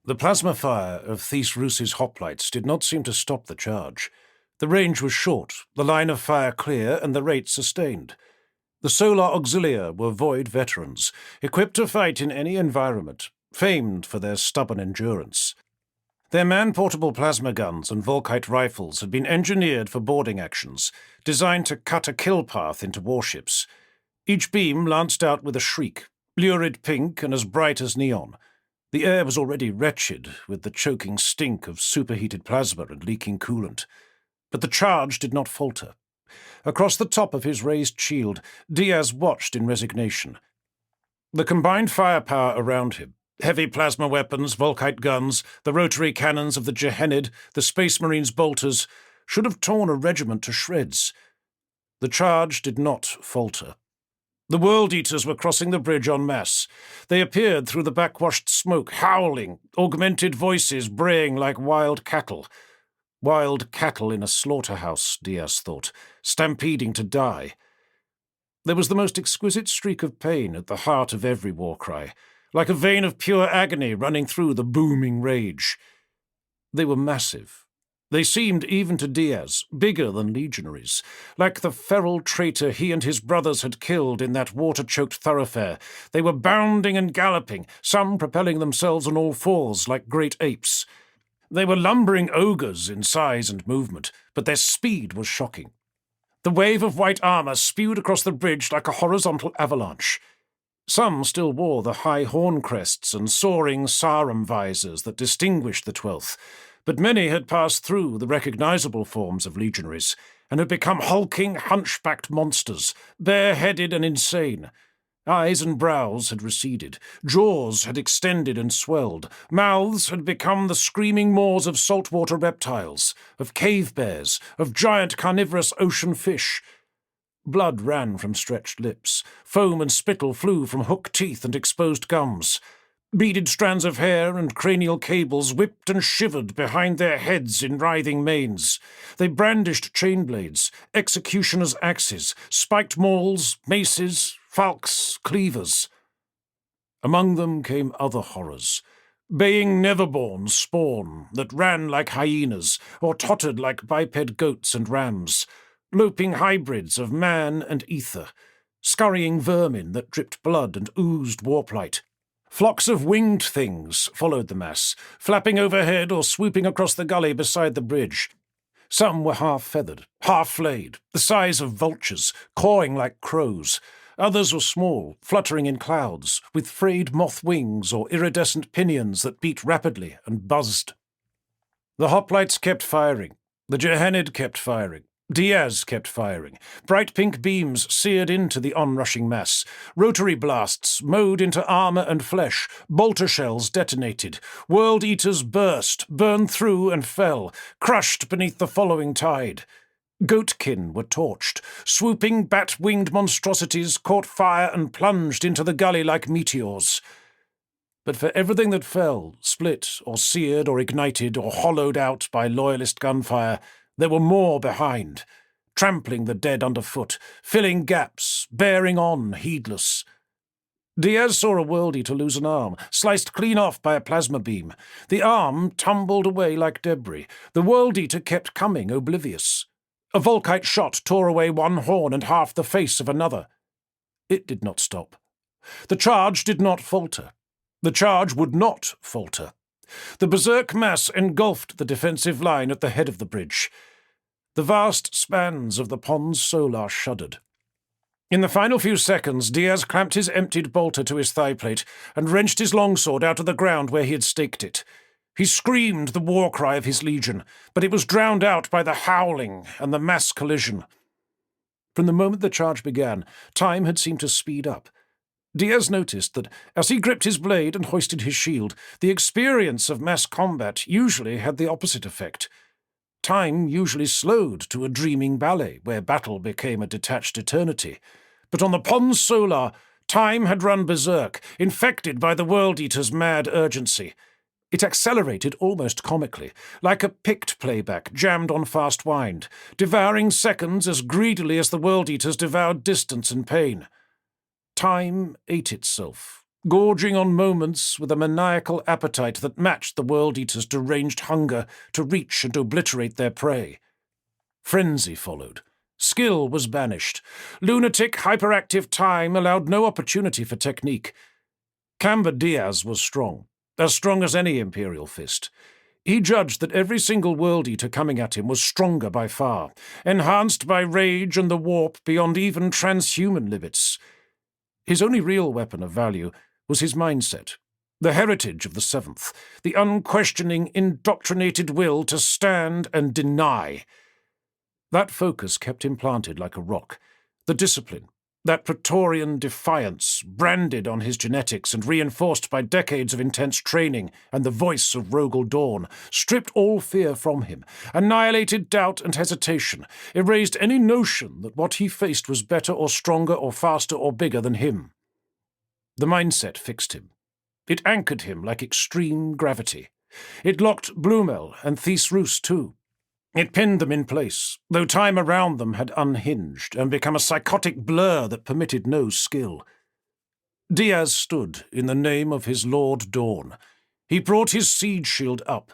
The plasma fire of Thys Roos's hoplites did not seem to stop the charge. The range was short, the line of fire clear, and the rate sustained. The Solar Auxilia were Void veterans, equipped to fight in any environment, famed for their stubborn endurance. Their man-portable plasma guns and Volkite rifles had been engineered for boarding actions, designed to cut a kill path into warships. Each beam lanced out with a shriek, lurid pink and as bright as neon. The air was already wretched, with the choking stink of superheated plasma and leaking coolant. But the charge did not falter. Across the top of his raised shield, Diaz watched in resignation. The combined firepower around him, heavy plasma weapons, Volkite guns, the rotary cannons of the Gehenid, the Space Marines' bolters, should have torn a regiment to shreds. The charge did not falter. The World Eaters were crossing the bridge en masse. They appeared through the backwashed smoke, howling, augmented voices braying like wild cattle. Wild cattle in a slaughterhouse, Diaz thought, stampeding to die. There was the most exquisite streak of pain at the heart of every war cry, like a vein of pure agony running through the booming rage. They were massive. They seemed, even to Diaz, bigger than legionaries, like the feral traitor he and his brothers had killed in that water-choked thoroughfare. They were bounding and galloping, some propelling themselves on all fours like great apes. They were lumbering ogres in size and movement, but their speed was shocking. The wave of white armour spewed across the bridge like a horizontal avalanche. Some still wore the high horn crests and soaring sarum visors that distinguished the 12th, but many had passed through the recognizable forms of legionaries and had become hulking, hunchbacked monsters, bare-headed and insane. Eyes and brows had receded, jaws had extended and swelled, mouths had become the screaming maws of saltwater reptiles, of cave bears, of giant carnivorous ocean fish. Blood ran from stretched lips, foam and spittle flew from hook teeth and exposed gums. Beaded strands of hair and cranial cables whipped and shivered behind their heads in writhing manes. They brandished chain blades, executioners' axes, spiked mauls, maces, falques, cleavers. Among them came other horrors. Baying neverborn spawn that ran like hyenas or tottered like biped goats and rams. Loping hybrids of man and ether. Scurrying vermin that dripped blood and oozed warplight. Flocks of winged things followed the mass, flapping overhead or swooping across the gully beside the bridge. Some were half-feathered, half-flayed, the size of vultures, cawing like crows. Others were small, fluttering in clouds, with frayed moth wings or iridescent pinions that beat rapidly and buzzed. The hoplites kept firing. The Gehenid kept firing. Diaz kept firing. Bright pink beams seared into the onrushing mass. Rotary blasts mowed into armor and flesh. Bolter shells detonated. World Eaters burst, burned through and fell, crushed beneath the following tide. Goatkin were torched. Swooping bat-winged monstrosities caught fire and plunged into the gully like meteors. But for everything that fell, split or seared or ignited or hollowed out by loyalist gunfire, there were more behind, trampling the dead underfoot, filling gaps, bearing on, heedless. Diaz saw a World Eater lose an arm, sliced clean off by a plasma beam. The arm tumbled away like debris. The World Eater kept coming, oblivious. A Volkite shot tore away one horn and half the face of another. It did not stop. The charge did not falter. The charge would not falter. The berserk mass engulfed the defensive line at the head of the bridge. The vast spans of the Pons Solar shuddered. In the final few seconds, Diaz clamped his emptied bolter to his thigh plate and wrenched his longsword out of the ground where he had staked it. He screamed the war cry of his legion, but it was drowned out by the howling and the mass collision. From the moment the charge began, time had seemed to speed up. Diaz noticed that, as he gripped his blade and hoisted his shield, the experience of mass combat usually had the opposite effect. Time usually slowed to a dreaming ballet, where battle became a detached eternity. But on the Pons Solar, time had run berserk, infected by the World Eater's mad urgency. It accelerated almost comically, like a picked playback jammed on fast wind, devouring seconds as greedily as the World Eaters devoured distance and pain. Time ate itself, gorging on moments with a maniacal appetite that matched the World Eater's deranged hunger to reach and obliterate their prey. Frenzy followed. Skill was banished. Lunatic, hyperactive time allowed no opportunity for technique. Camba Diaz was strong as any Imperial fist. He judged that every single World Eater coming at him was stronger by far, enhanced by rage and the warp beyond even transhuman limits. His only real weapon of value was his mindset, the heritage of the Seventh, the unquestioning, indoctrinated will to stand and deny. That focus kept him planted like a rock. The discipline, that Praetorian defiance, branded on his genetics and reinforced by decades of intense training and the voice of Rogel Dorn, stripped all fear from him, annihilated doubt and hesitation, erased any notion that what he faced was better or stronger or faster or bigger than him. The mindset fixed him. It anchored him like extreme gravity. It locked Blumel and Thys too. It pinned them in place, though time around them had unhinged and become a psychotic blur that permitted no skill. Diaz stood in the name of his Lord Dorn. He brought his siege shield up.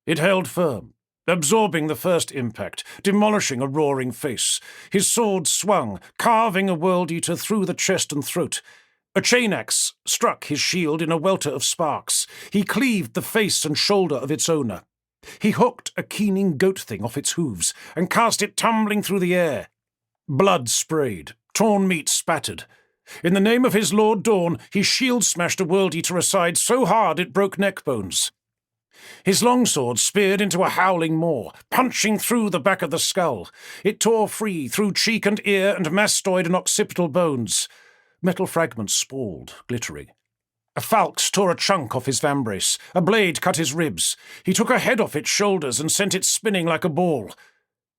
It held firm, absorbing the first impact, demolishing a roaring face. His sword swung, carving a World Eater through the chest and throat. A chain axe struck his shield in a welter of sparks. He cleaved the face and shoulder of its owner. He hooked a keening goat thing off its hooves and cast it tumbling through the air. Blood sprayed, torn meat spattered. In the name of his Lord Dorn, he shield-smashed a World Eater aside so hard it broke neck bones. His longsword speared into a howling maw, punching through the back of the skull. It tore free through cheek and ear and mastoid and occipital bones. Metal fragments sprawled, glittering. A falx tore a chunk off his vambrace. A blade cut his ribs. He took a head off its shoulders and sent it spinning like a ball.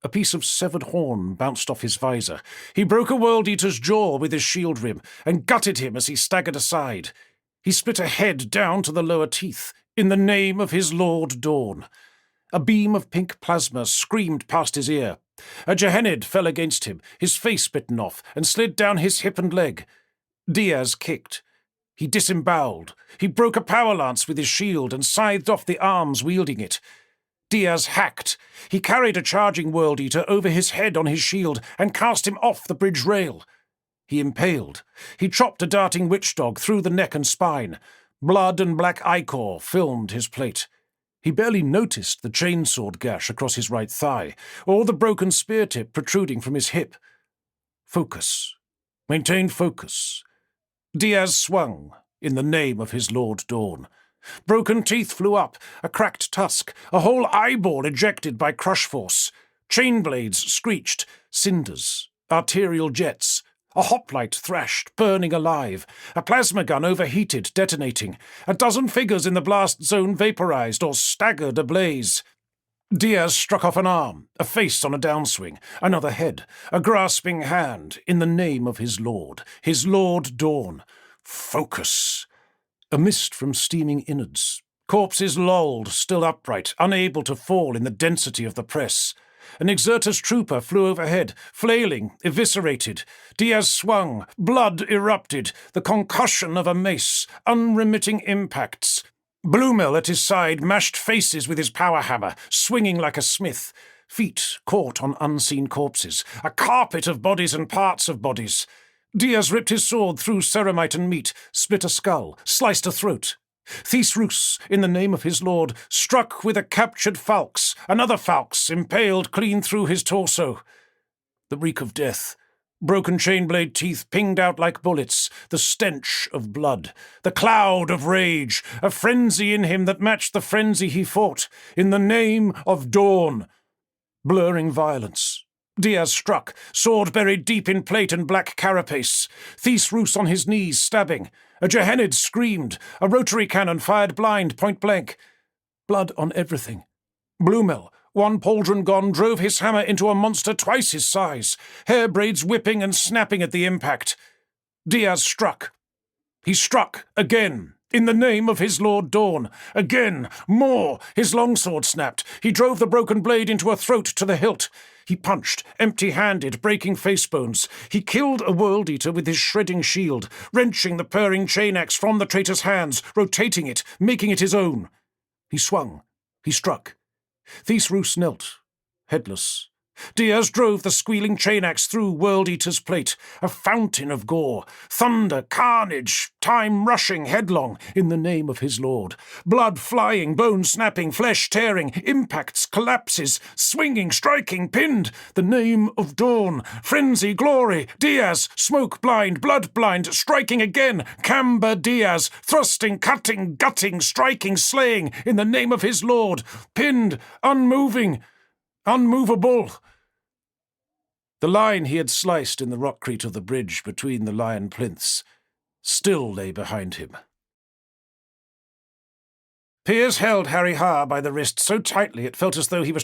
A piece of severed horn bounced off his visor. He broke a World Eater's jaw with his shield rim and gutted him as he staggered aside. He split a head down to the lower teeth, in the name of his Lord Dorn. A beam of pink plasma screamed past his ear. A Gehenid fell against him, his face bitten off, and slid down his hip and leg. Diaz kicked. He disemboweled. He broke a power lance with his shield and scythed off the arms wielding it. Diaz hacked. He carried a charging World Eater over his head on his shield and cast him off the bridge rail. He impaled. He chopped a darting witch dog through the neck and spine. Blood and black ichor filmed his plate. He barely noticed the chainsword gash across his right thigh, or the broken spear tip protruding from his hip. Focus. Maintain focus. Diaz swung, in the name of his Lord Dorn. Broken teeth flew up, a cracked tusk, a whole eyeball ejected by crush force. Chain blades screeched, cinders, arterial jets. A hoplite thrashed, burning alive. A plasma gun overheated, detonating. A dozen figures in the blast zone vaporized or staggered ablaze. Diaz struck off an arm, a face on a downswing, another head, a grasping hand, in the name of his Lord Dorn. Focus! A mist from steaming innards. Corpses lolled, still upright, unable to fall in the density of the press. An Exertus trooper flew overhead, flailing, eviscerated. Diaz swung, blood erupted, the concussion of a mace, unremitting impacts. Blumel at his side mashed faces with his power hammer, swinging like a smith. Feet caught on unseen corpses, a carpet of bodies and parts of bodies. Diaz ripped his sword through ceramite and meat, split a skull, sliced a throat. Thys, in the name of his lord, struck with a captured falx, another falx impaled clean through his torso. The reek of death. Broken chainblade teeth pinged out like bullets, the stench of blood, the cloud of rage, a frenzy in him that matched the frenzy he fought, in the name of Dorn. Blurring violence. Diaz struck, sword buried deep in plate and black carapace. Thys on his knees, stabbing. A Gehenid screamed. A rotary cannon fired blind, point blank. Blood on everything. Blumel, one pauldron gone, drove his hammer into a monster twice his size, hair braids whipping and snapping at the impact. Diaz struck. He struck again, In the name of his lord Dorn. Again, more. His longsword snapped. He drove the broken blade into a throat to the hilt. He punched, empty-handed, breaking face bones. He killed a world-eater with his shredding shield, wrenching the purring chain-axe from the traitor's hands, rotating it, making it his own. He swung. He struck. Thys Rus knelt, headless. Diaz drove the squealing chain-axe through World-Eater's plate, a fountain of gore, thunder, carnage, time rushing headlong in the name of his lord. Blood flying, bone snapping, flesh tearing, impacts, collapses, swinging, striking, pinned. The name of Dorn, frenzy, glory, Diaz, smoke blind, blood blind, striking again, Camba Diaz, thrusting, cutting, gutting, striking, slaying in the name of his lord, pinned, unmoving, unmovable. The line he had sliced in the rockcrete of the bridge between the lion plinths still lay behind him. Piers held Harry Har by the wrist so tightly it felt as though he was